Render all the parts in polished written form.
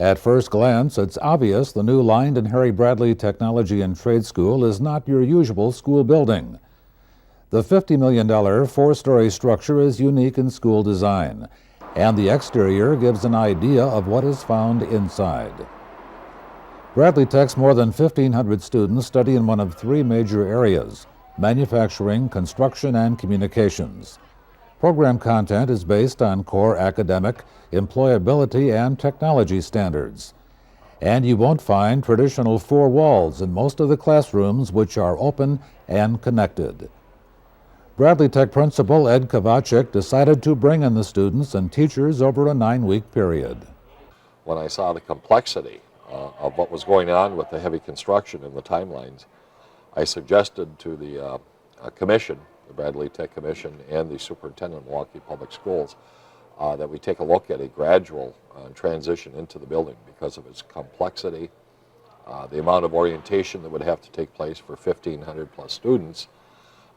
At first glance, it's obvious the new Lined and Harry Bradley Technology and Trade School is not your usual school building. The $50 million four-story structure is unique in school design, and the exterior gives an idea of what is found inside. Bradley Tech's more than 1,500 students study in one of three major areas: manufacturing, construction, and communications. Program content is based on core academic, employability, and technology standards. And you won't find traditional four walls in most of the classrooms, which are open and connected. Bradley Tech principal Ed Kovochich decided to bring in the students and teachers over a 9-week period. When I saw the complexity of what was going on with the heavy construction and the timelines, I suggested to the commission, the Bradley Tech Commission, and the superintendent of Milwaukee Public Schools, that we take a look at a gradual transition into the building because of its complexity, the amount of orientation that would have to take place for 1,500 plus students,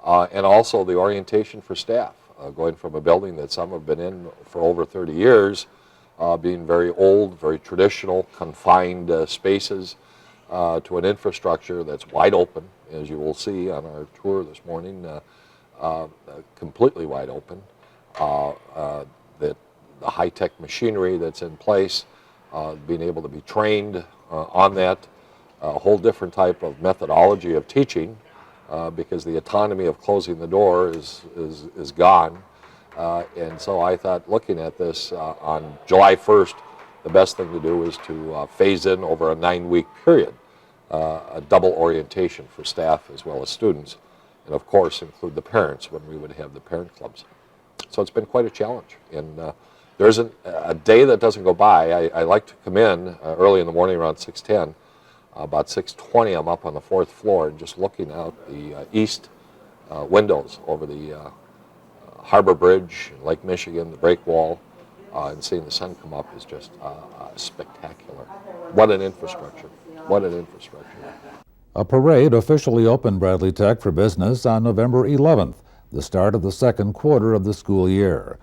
and also the orientation for staff, going from a building that some have been in for over 30 years, being very old, very traditional, confined spaces, to an infrastructure that's wide open, as you will see on our tour this morning, completely wide open. The high-tech machinery that's in place, being able to be trained on that, a whole different type of methodology of teaching, because the autonomy of closing the door is gone. And so I thought, looking at this on July 1st, the best thing to do is to phase in over a 9-week period, a double orientation for staff as well as students, and of course include the parents when we would have the parent clubs. So it's been quite a challenge, and there isn't a day that doesn't go by. I like to come in early in the morning around 6:10. About 6:20 I'm up on the 4th floor and just looking out the east windows over the Harbor Bridge, Lake Michigan, the break wall, and seeing the sun come up is just spectacular. What an infrastructure. What an infrastructure. A parade officially opened Bradley Tech for business on November 11th, the start of the second quarter of the school year.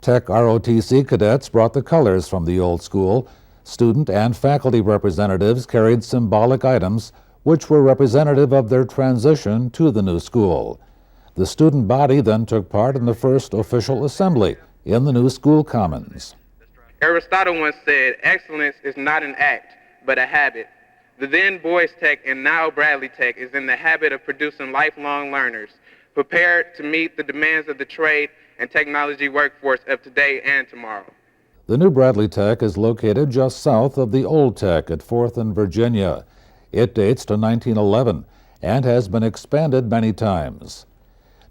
Tech ROTC cadets brought the colors from the old school. Student and faculty representatives carried symbolic items which were representative of their transition to the new school. The student body then took part in the first official assembly in the new school commons. Aristotle once said, "Excellence is not an act, but a habit." The then Boys Tech and now Bradley Tech is in the habit of producing lifelong learners, prepared to meet the demands of the trade and technology workforce of today and tomorrow. The new Bradley Tech is located just south of the old Tech at 4th and Virginia. It dates to 1911 and has been expanded many times.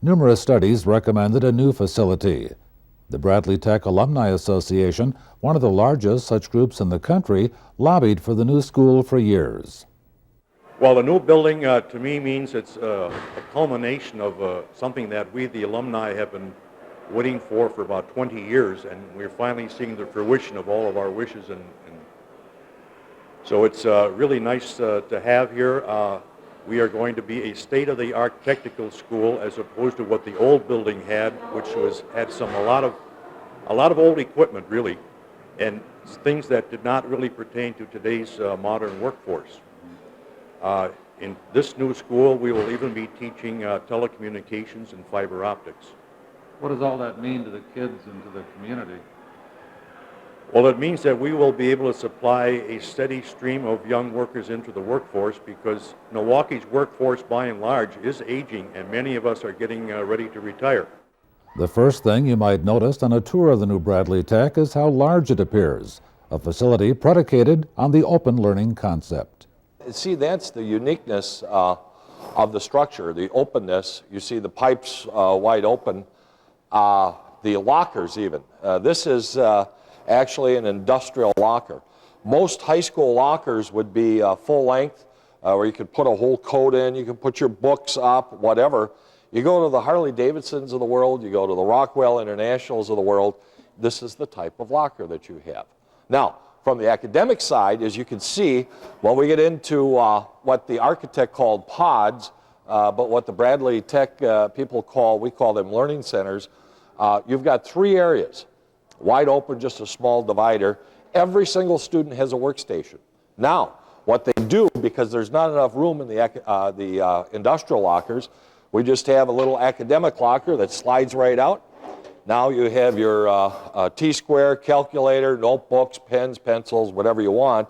Numerous studies recommended a new facility. The Bradley Tech Alumni Association, one of the largest such groups in the country, lobbied for the new school for years. Well, the new building to me means it's a culmination of something that we, the alumni, have been waiting for about 20 years, and we're finally seeing the fruition of all of our wishes. And so it's really nice to have here. We are going to be a state-of-the-art technical school as opposed to what the old building had, which had a lot of old equipment, really, and things that did not really pertain to today's modern workforce. In this new school, we will even be teaching telecommunications and fiber optics. What does all that mean to the kids and to the community? Well, it means that we will be able to supply a steady stream of young workers into the workforce, because Milwaukee's workforce, by and large, is aging, and many of us are getting ready to retire. The first thing you might notice on a tour of the new Bradley Tech is how large it appears, a facility predicated on the open learning concept. See, that's the uniqueness of the structure, the openness. You see the pipes wide open, the lockers even. This is actually an industrial locker. Most high school lockers would be full length, where you could put a whole coat in, you can put your books up, whatever. You go to the Harley Davidsons of the world, you go to the Rockwell Internationals of the world, this is the type of locker that you have. Now, from the academic side, as you can see, when we get into what the architect called pods, but what the Bradley Tech people call, we call them learning centers, you've got three areas. Wide open, just a small divider, every single student has a workstation. Now, what they do, because there's not enough room in the industrial lockers, we just have a little academic locker that slides right out. Now you have your T-square, calculator, notebooks, pens, pencils, whatever you want,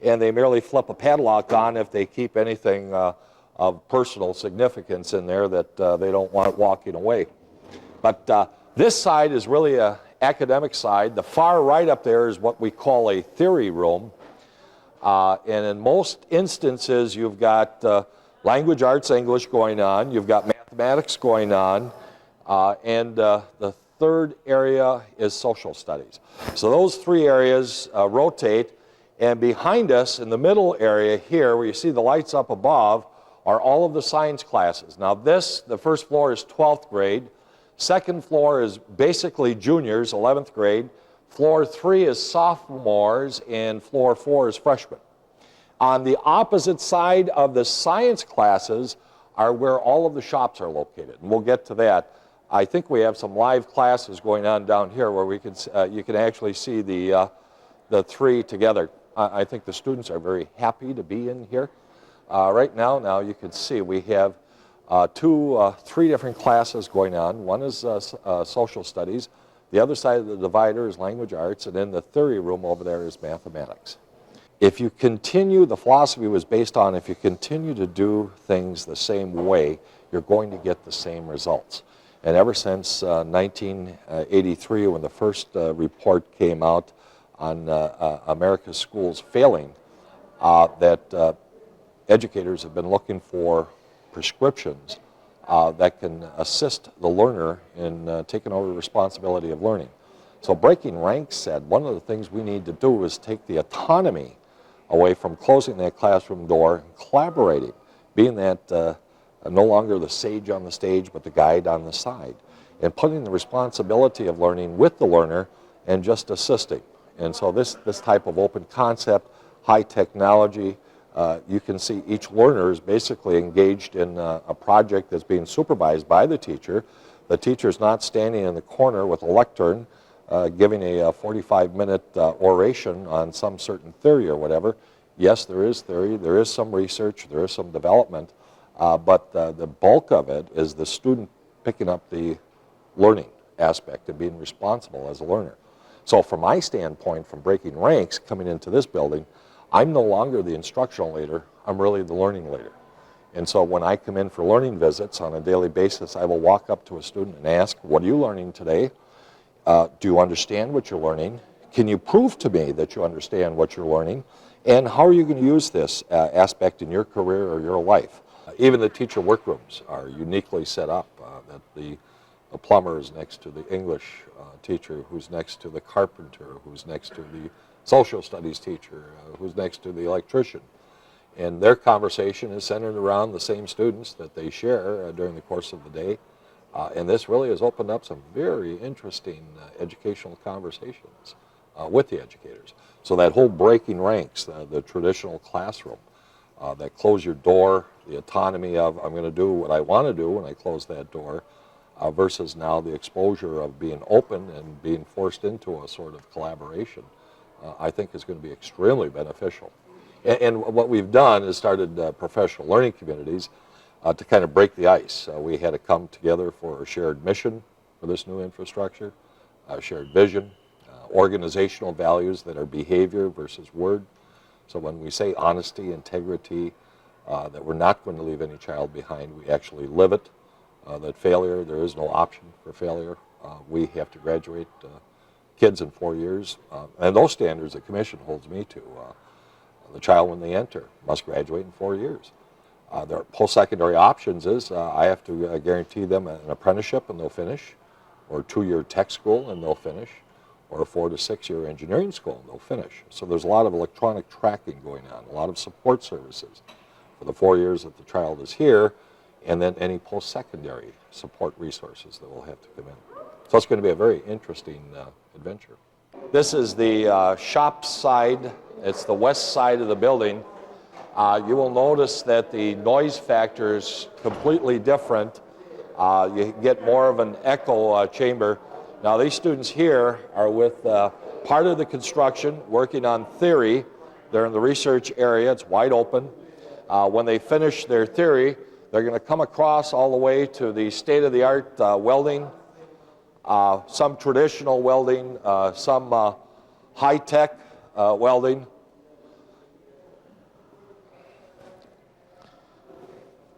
and they merely flip a padlock on if they keep anything of personal significance in there that they don't want walking away. But this side is really an academic side. The far right up there is what we call a theory room. And in most instances, you've got language arts, English going on, you've got mathematics going on, and the third area is social studies. So those three areas rotate, and behind us in the middle area here, where you see the lights up above, are all of the science classes. Now the first floor is 12th grade, second floor is basically juniors, 11th grade, floor 3 is sophomores, and floor 4 is freshmen. On the opposite side of the science classes are where all of the shops are located, and we'll get to that. I think we have some live classes going on down here where we can, you can actually see the three together. I think the students are very happy to be in here. Right now you can see we have three different classes going on. One is social studies. The other side of the divider is language arts, and in the theory room over there is mathematics. If you continue, the philosophy was based on if you continue to do things the same way, you're going to get the same results. And ever since 1983, when the first report came out on America's schools failing, that educators have been looking for prescriptions that can assist the learner in taking over responsibility of learning. So Breaking Ranks said one of the things we need to do is take the autonomy away from closing that classroom door and collaborating, being that no longer the sage on the stage but the guide on the side, and putting the responsibility of learning with the learner and just assisting. And so this type of open concept, high technology, you can see each learner is basically engaged in a project that's being supervised by the teacher. The teacher's not standing in the corner with a lectern giving a 45-minute oration on some certain theory or whatever. Yes, there is theory, there is some research, there is some development, but the bulk of it is the student picking up the learning aspect and being responsible as a learner. So from my standpoint, from Breaking Ranks, coming into this building, I'm no longer the instructional leader, I'm really the learning leader. And so when I come in for learning visits on a daily basis, I will walk up to a student and ask, what are you learning today? Do you understand what you're learning? Can you prove to me that you understand what you're learning? And how are you going to use this aspect in your career or your life? Even the teacher workrooms are uniquely set up, that the plumber is next to the English teacher, who's next to the carpenter, who's next to the social studies teacher, who's next to the electrician. And their conversation is centered around the same students that they share during the course of the day. And this really has opened up some very interesting educational conversations with the educators. So that whole Breaking Ranks, the traditional classroom, that close your door, the autonomy of I'm going to do what I want to do when I close that door, versus now the exposure of being open and being forced into a sort of collaboration, I think is going to be extremely beneficial. And what we've done is started professional learning communities to kind of break the ice. We had to come together for a shared mission for this new infrastructure, a shared vision, organizational values that are behavior versus word. So when we say honesty, integrity, that we're not going to leave any child behind, we actually live it. That failure, there is no option for failure. We have to graduate kids in 4 years. And those standards the commission holds me to. The child, when they enter, must graduate in 4 years. Their post-secondary options is I have to guarantee them an apprenticeship and they'll finish, or a 2-year tech school and they'll finish, or a 4 to 6 year engineering school and they'll finish. So there's a lot of electronic tracking going on, a lot of support services for the 4 years that the child is here, and then any post-secondary support resources that will have to come in. So it's going to be a very interesting adventure. This is the shop side. It's the west side of the building. You will notice that the noise factor is completely different. You get more of an echo chamber. Now these students here are with part of the construction, working on theory. They're in the research area, it's wide open. When they finish their theory, they're going to come across all the way to the state-of-the-art welding, some traditional welding, some high-tech welding.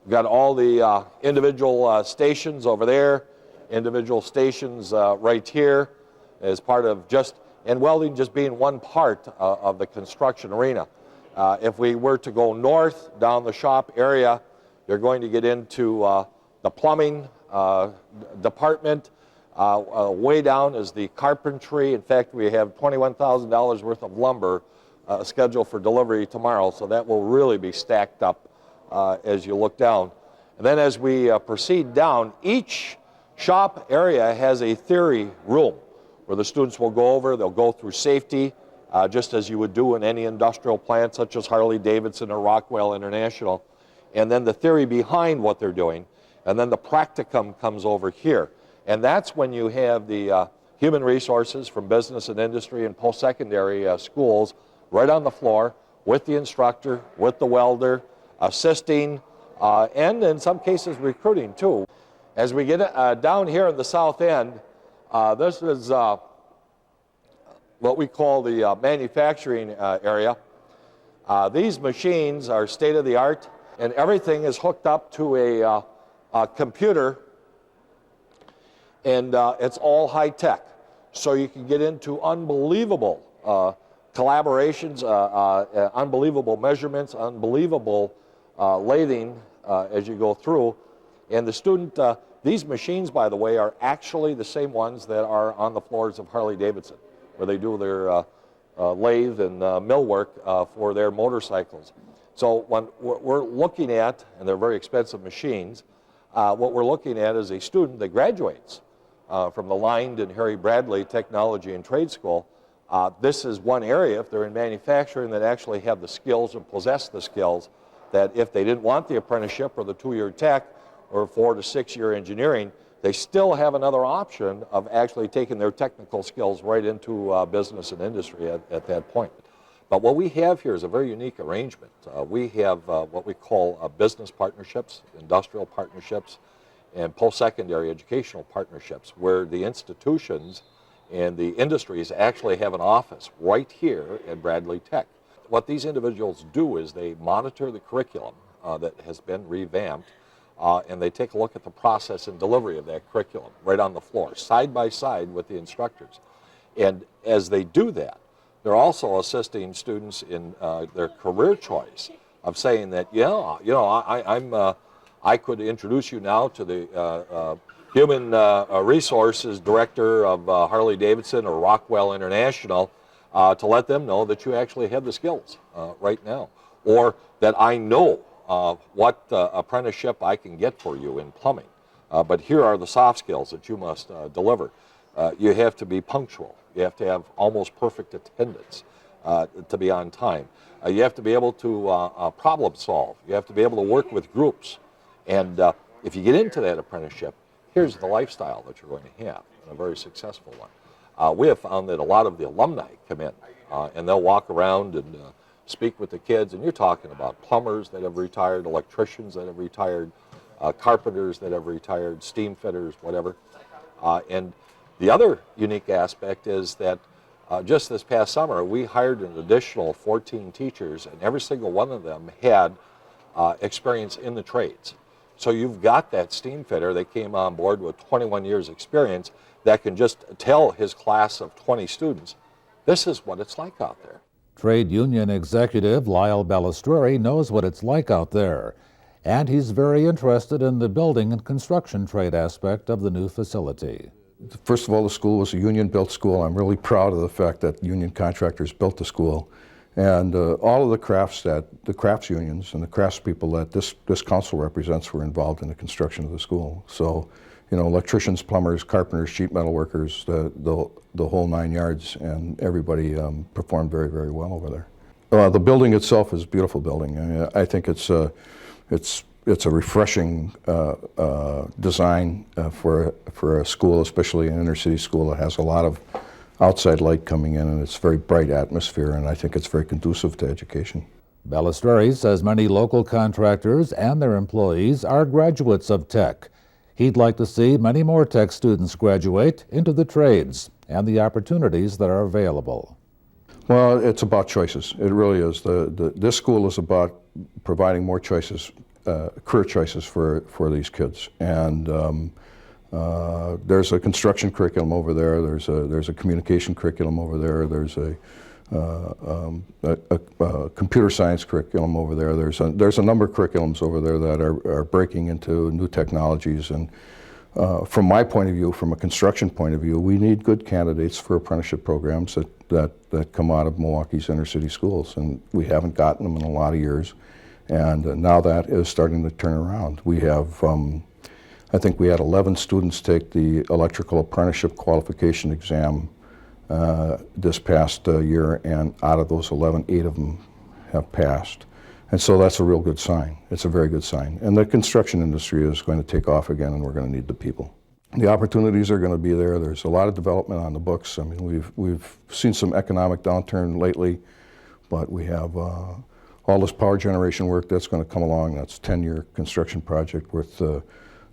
We've got all the individual stations over there, individual stations right here as part of and welding just being one part of the construction arena. If we were to go north down the shop area, you're going to get into the plumbing department. Way down is the carpentry. In fact, we have $21,000 worth of lumber scheduled for delivery tomorrow, so that will really be stacked up as you look down. And then as we proceed down, each shop area has a theory room where the students will go over, they'll go through safety, just as you would do in any industrial plant such as Harley-Davidson or Rockwell International, and then the theory behind what they're doing, and then the practicum comes over here. And that's when you have the human resources from business and industry and post-secondary schools right on the floor with the instructor, with the welder, assisting, and in some cases recruiting too. As we get down here in the south end, this is what we call the manufacturing area. These machines are state-of-the-art, and everything is hooked up to a computer, and it's all high-tech. So you can get into unbelievable collaborations, unbelievable measurements, unbelievable lathing as you go through. And the student, these machines, by the way, are actually the same ones that are on the floors of Harley-Davidson, where they do their lathe and mill work for their motorcycles. So when we're looking at, and they're very expensive machines, what we're looking at is a student that graduates from the Lined and Harry Bradley Technology and Trade School. This is one area, if they're in manufacturing, that actually have the skills and possess the skills that if they didn't want the apprenticeship or the 2-year tech or 4 to 6 year engineering, they still have another option of actually taking their technical skills right into business and industry at that point. But what we have here is a very unique arrangement. We have what we call business partnerships, industrial partnerships, and post-secondary educational partnerships, where the institutions and the industries actually have an office right here at Bradley Tech. What these individuals do is they monitor the curriculum that has been revamped, and they take a look at the process and delivery of that curriculum right on the floor, side by side with the instructors. And as they do that, they're also assisting students in their career choice of saying that, I could introduce you now to the Human Resources Director of Harley-Davidson or Rockwell International to let them know that you actually have the skills right now, or that I know what apprenticeship I can get for you in plumbing. But here are the soft skills that you must deliver. You have to be punctual. You have to have almost perfect attendance to be on time. You have to be able to problem solve. You have to be able to work with groups. And if you get into that apprenticeship, here's the lifestyle that you're going to have, and a very successful one. We have found that a lot of the alumni come in, and they'll walk around and speak with the kids, and you're talking about plumbers that have retired, electricians that have retired, carpenters that have retired, steam fitters, whatever. And the other unique aspect is that just this past summer, we hired an additional 14 teachers, and every single one of them had experience in the trades. So you've got that steam fitter that came on board with 21 years experience that can just tell his class of 20 students, this is what it's like out there. Trade union executive Lyle Balistreri knows what it's like out there, and he's very interested in the building and construction trade aspect of the new facility. First of all, the school was a union-built school. I'm really proud of the fact that union contractors built the school. And all of the crafts unions and the craftspeople that this council represents were involved in the construction of the school. So, electricians, plumbers, carpenters, sheet metal workers, the whole 9 yards, and everybody performed very, very well over there. The building itself is a beautiful building. I think it's it's a refreshing design for a school, especially an inner city school that has a lot of outside light coming in, and it's a very bright atmosphere, and I think it's very conducive to education. Ballestori says many local contractors and their employees are graduates of tech. He'd like to see many more tech students graduate into the trades and the opportunities that are available. Well, it's about choices. It really is. This school is about providing more choices, career choices for these kids. And there's a construction curriculum over there. There's a communication curriculum over there. There's a computer science curriculum over there. There's a number of curriculums over there that are breaking into new technologies. And from my point of view, from a construction point of view, we need good candidates for apprenticeship programs that come out of Milwaukee's inner city schools, and we haven't gotten them in a lot of years. And now that is starting to turn around. We have, I think we had 11 students take the electrical apprenticeship qualification exam this past year, and out of those 11, 8 of them have passed. And so that's a real good sign. It's a very good sign. And the construction industry is going to take off again, and we're going to need the people. The opportunities are going to be there. There's a lot of development on the books. I mean, we've seen some economic downturn lately, but we have all this power generation work that's going to come along. That's a 10-year construction project worth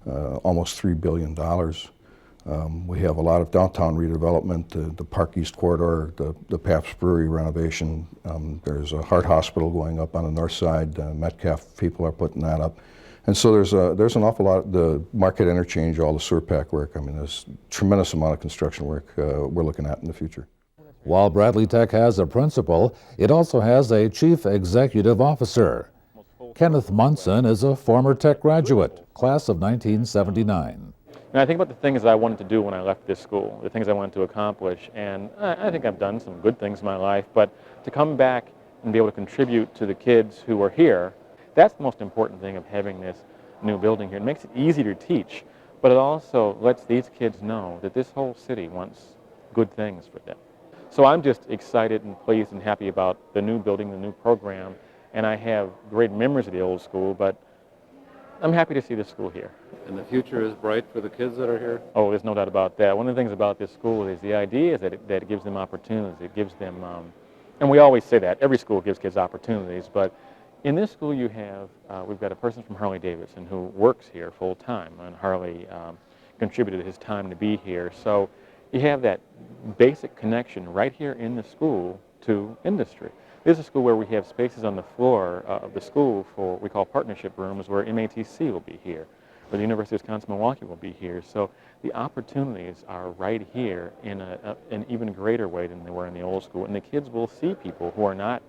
almost $3 billion. We have a lot of downtown redevelopment, the Park East Corridor, the Pabst Brewery renovation. There's a heart hospital going up on the north side. Metcalf people are putting that up. And so there's an awful lot, the market interchange, all the sewer pack work. I mean, there's a tremendous amount of construction work we're looking at in the future. While Bradley Tech has a principal, it also has a chief executive officer. Kenneth Munson is a former Tech graduate, class of 1979. And I think about the things I wanted to do when I left this school, the things I wanted to accomplish, and I think I've done some good things in my life, but to come back and be able to contribute to the kids who are here, that's the most important thing of having this new building here. It makes it easy to teach, but it also lets these kids know that this whole city wants good things for them. So I'm just excited and pleased and happy about the new building, the new program, and I have great memories of the old school, but I'm happy to see the school here. And the future is bright for the kids that are here? Oh, there's no doubt about that. One of the things about this school is the idea is that it gives them opportunities. It gives them, and we always say that, every school gives kids opportunities, but in this school you have, we've got a person from Harley-Davidson who works here full-time, and Harley contributed his time to be here. So you have that basic connection right here in the school to industry. This is a school where we have spaces on the floor of the school for what we call partnership rooms, where MATC will be here, or the University of Wisconsin-Milwaukee will be here. So the opportunities are right here in an even greater way than they were in the old school. And the kids will see people who are not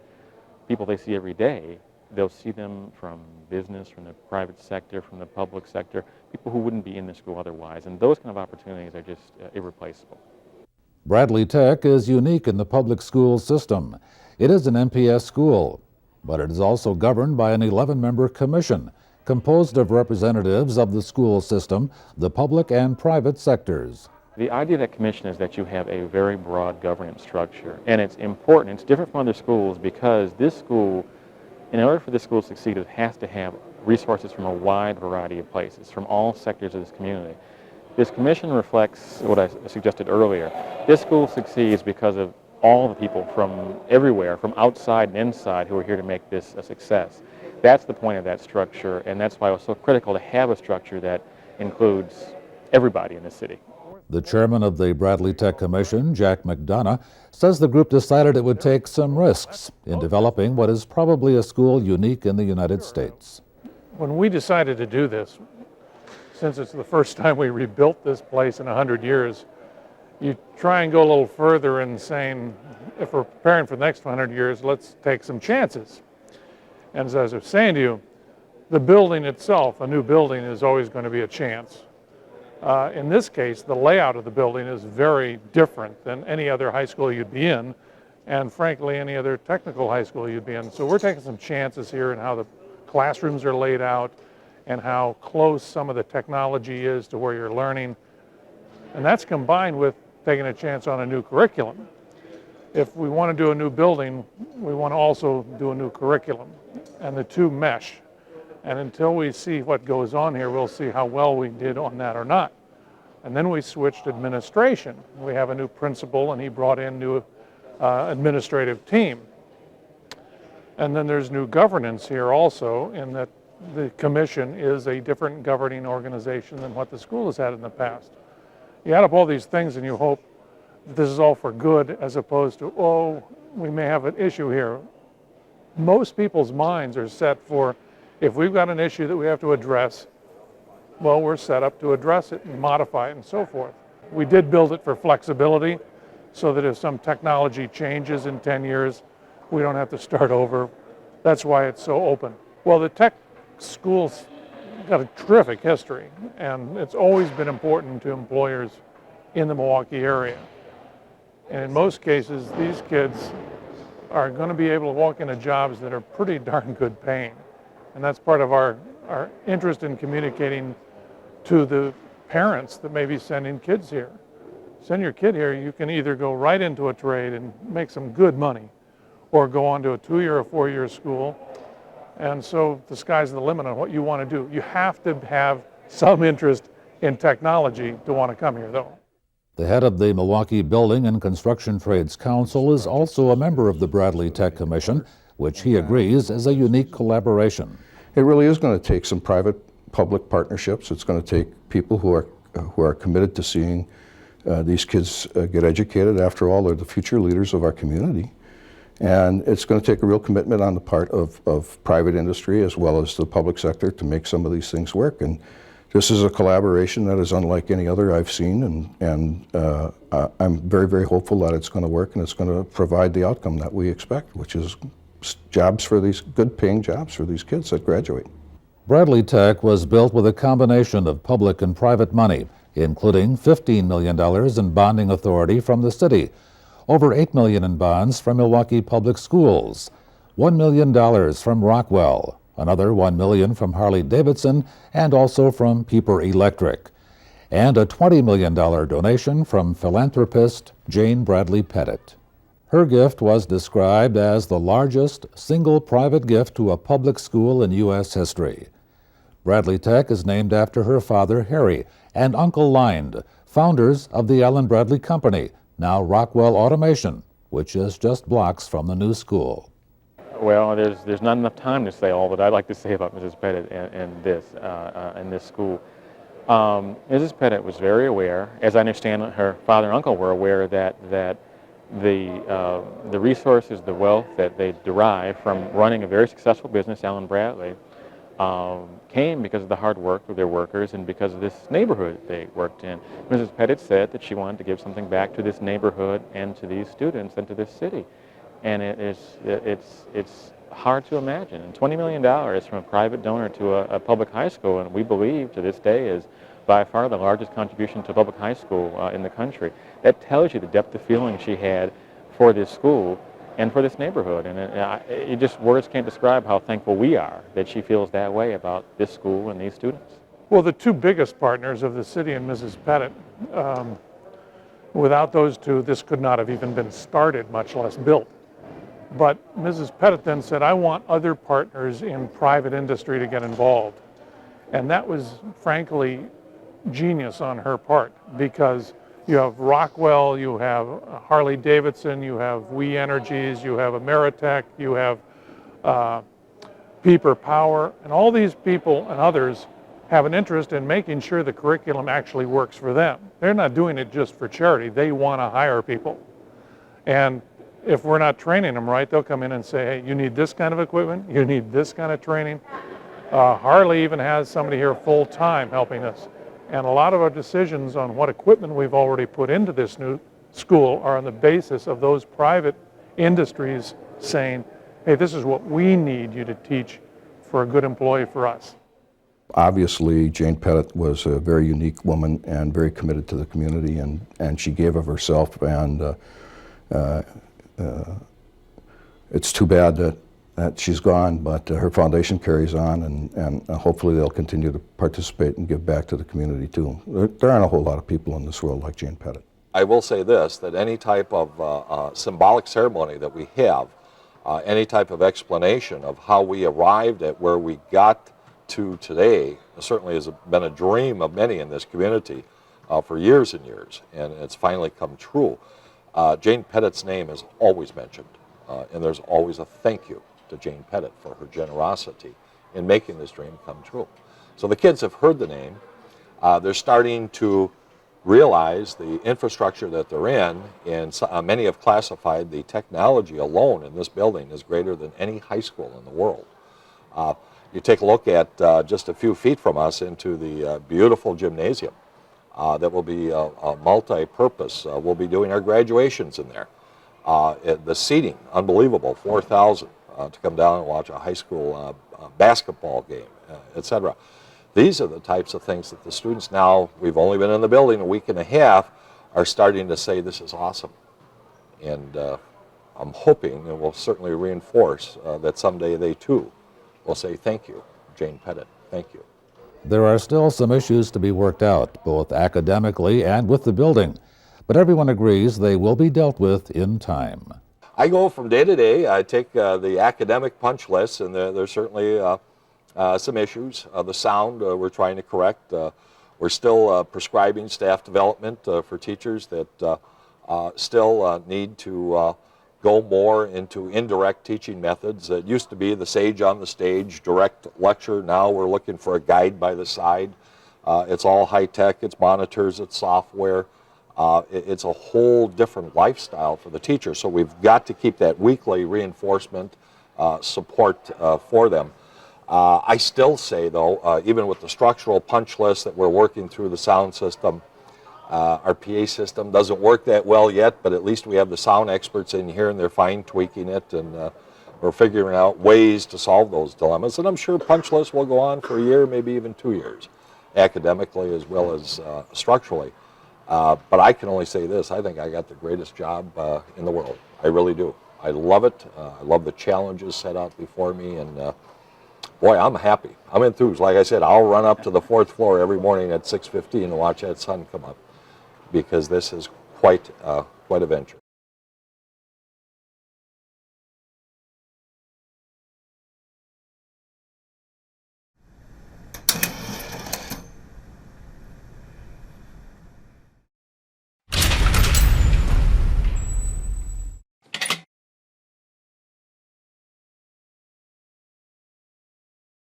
people they see every day. They'll see them from business, from the private sector, from the public sector, people who wouldn't be in the school otherwise. And those kind of opportunities are just irreplaceable. Bradley Tech is unique in the public school system. It is an MPS school, but it is also governed by an 11-member commission composed of representatives of the school system, the public and private sectors. The idea of that commission is that you have a very broad governance structure, and it's important. It's different from other schools because this school, in order for this school to succeed, it has to have resources from a wide variety of places, from all sectors of this community. This commission reflects what I suggested earlier. This school succeeds because of all the people from everywhere, from outside and inside, who are here to make this a success. That's the point of that structure, and that's why it was so critical to have a structure that includes everybody in the city. The chairman of the Bradley Tech Commission, Jack McDonough, says the group decided it would take some risks in developing what is probably a school unique in the United States. When we decided to do this, since it's the first time we rebuilt this place in 100 years, you try and go a little further in saying, if we're preparing for the next 100 years, let's take some chances. And as I was saying to you, the building itself, a new building, is always going to be a chance. In this case, the layout of the building is very different than any other high school you'd be in, and frankly, any other technical high school you'd be in. So we're taking some chances here in how the classrooms are laid out and how close some of the technology is to where you're learning. And that's combined with taking a chance on a new curriculum. If we want to do a new building, we want to also do a new curriculum, and the two mesh. And until we see what goes on here, we'll see how well we did on that or not. And then we switched administration. We have a new principal, and he brought in new administrative team. And then there's new governance here also, in that the commission is a different governing organization than what the school has had in the past. You add up all these things and you hope that this is all for good, as opposed to, oh, we may have an issue here. Most people's minds are set for, if we've got an issue that we have to address, well, we're set up to address it and modify it and so forth. We did build it for flexibility, so that if some technology changes in 10 years, we don't have to start over. That's why it's so open. Well, the tech school's got a terrific history, and it's always been important to employers in the Milwaukee area. And in most cases, these kids are going to be able to walk into jobs that are pretty darn good paying. And that's part of our interest in communicating to the parents that may be sending kids here. Send your kid here, you can either go right into a trade and make some good money, or go on to a 2-year or 4-year school. And so the sky's the limit on what you want to do. You have to have some interest in technology to want to come here, though. The head of the Milwaukee Building and Construction Trades Council is also a member of the Bradley Tech Commission, which he agrees is a unique collaboration. It really is going to take some private-public partnerships. It's going to take people who are committed to seeing these kids get educated. After all, they're the future leaders of our community. And it's going to take a real commitment on the part of private industry as well as the public sector to make some of these things work. And this is a collaboration that is unlike any other I've seen, and I'm very, very hopeful that it's going to work and it's going to provide the outcome that we expect, which is jobs for these, good paying jobs for these kids that graduate. Bradley Tech was built with a combination of public and private money, including $15 million in bonding authority from the city, over $8 million in bonds from Milwaukee Public Schools, $1 million from Rockwell, another $1 million from Harley-Davidson, and also from Pieper Electric, and a $20 million donation from philanthropist Jane Bradley Pettit. Her gift was described as the largest single private gift to a public school in U.S. history. Bradley Tech is named after her father, Harry, and Uncle Lind, founders of the Allen Bradley Company, now Rockwell Automation, which is just blocks from the new school. Well, there's not enough time to say all that I'd like to say about Mrs. Pettit and this school. Mrs. Pettit was very aware, as I understand it, her father and uncle were aware that the resources, the wealth that they derive from running a very successful business, Allen Bradley, came because of the hard work of their workers and because of this neighborhood they worked in. Mrs. Pettit said that she wanted to give something back to this neighborhood and to these students and to this city. And it's hard to imagine. And $20 million from a private donor to a public high school, and we believe to this day is by far the largest contribution to a public high school in the country. That tells you the depth of feeling she had for this school and for this neighborhood. And words can't describe how thankful we are that she feels that way about this school and these students. Well, the two biggest partners of the city and Mrs. Pettit, without those two, this could not have even been started, much less built. But Mrs. Pettit then said, I want other partners in private industry to get involved. And that was, frankly, genius on her part, because you have Rockwell, you have Harley-Davidson, you have We Energies, you have Ameritech, you have Pieper Power, and all these people and others have an interest in making sure the curriculum actually works for them. They're not doing it just for charity. They want to hire people. And if we're not training them right, they'll come in and say, hey, you need this kind of equipment, you need this kind of training. Harley even has somebody here full-time helping us. And a lot of our decisions on what equipment we've already put into this new school are on the basis of those private industries saying, hey, this is what we need you to teach for a good employee for us. Obviously, Jane Pettit was a very unique woman and very committed to the community, and she gave of herself, and it's too bad that she's gone, but her foundation carries on, and hopefully they'll continue to participate and give back to the community too. There aren't a whole lot of people in this world like Jane Pettit. I will say this, that any type of symbolic ceremony that we have, any type of explanation of how we arrived at where we got to today certainly has been a dream of many in this community for years and years, and it's finally come true. Jane Pettit's name is always mentioned, and there's always a thank you to Jane Pettit for her generosity in making this dream come true. So the kids have heard the name. They're starting to realize the infrastructure that they're in, and many have classified the technology alone in this building is greater than any high school in the world. You take a look at just a few feet from us into the beautiful gymnasium that will be multi-purpose. We'll be doing our graduations in there. The seating, unbelievable, 4,000 to come down and watch a high school basketball game, etc. These are the types of things that the students now, we've only been in the building a week and a half, are starting to say this is awesome. And I'm hoping, and will certainly reinforce, that someday they too will say thank you, Jane Pettit, thank you. There are still some issues to be worked out, both academically and with the building, but everyone agrees they will be dealt with in time. I go from day to day. I take the academic punch list, and there's certainly some issues. The sound we're trying to correct. We're still prescribing staff development for teachers that still need to go more into indirect teaching methods. It used to be the sage on the stage, direct lecture. Now we're looking for a guide by the side. It's all high tech, it's monitors, it's software. It's a whole different lifestyle for the teacher. So we've got to keep that weekly reinforcement support for them. I still say, though, even with the structural punch list that we're working through the sound system, our PA system doesn't work that well yet, but at least we have the sound experts in here and they're fine tweaking it, and we're figuring out ways to solve those dilemmas. And I'm sure punch lists will go on for a year, maybe even 2 years, academically as well as structurally. But I can only say this, I think I got the greatest job in the world. I really do. I love it. I love the challenges set out before me, and boy, I'm happy. I'm enthused. Like I said, I'll run up to the 4th floor every morning at 6:15 and watch that sun come up, because this is quite a venture.